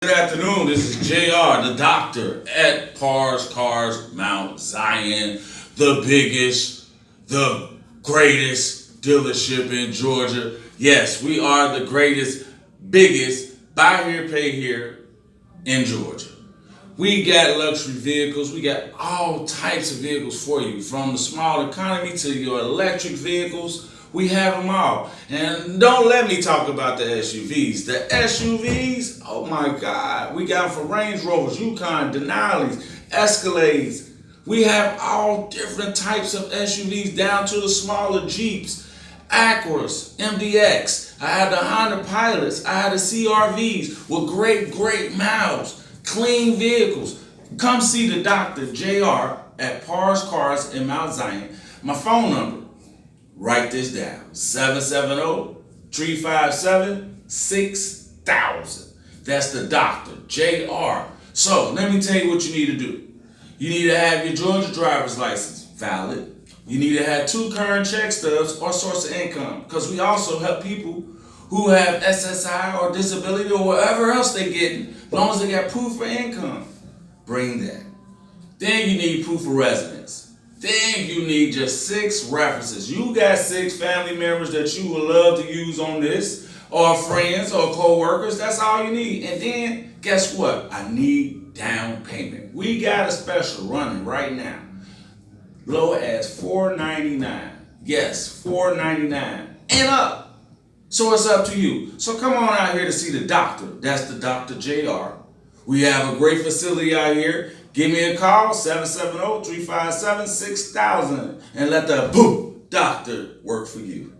Good afternoon. This is JR, the doctor at Pars Cars Mount Zion, the biggest, the greatest dealership in Georgia. Yes, we are the greatest, biggest, buy here, pay here in Georgia. We got luxury vehicles. We got all types of vehicles for you, from the small economy to your electric vehicles. We have them all. And don't let me talk about the SUVs. The SUVs, oh my God. We got them for Range Rovers, Yukon, Denali's, Escalades. We have all different types of SUVs down to the smaller Jeeps, Acuras, MDX. I had the Honda Pilots. I had the CRVs with great miles, clean vehicles. Come see the Dr. JR at Pars Cars in Mount Zion. My phone number, write this down, 770-357-6000. That's the Dr. JR. So let me tell you what you need to do. You need to have your Georgia driver's license valid. You need to have 2 current check stubs or source of income, because we also help people who have SSI or disability or whatever else they getting, as long as they got proof of income. Bring that. Then you need proof of residence. Then you need just 6 references. You got 6 family members that you would love to use on this, or friends or co-workers. That's all you need. And then guess what? I need down payment. We got a special running right now. Low as $499. Yes, $499 and up. So it's up to you. So come on out here to see the doctor. That's the Dr. JR. We have a great facility out here. Give me a call, 770-357-6000, and let the doctor work for you.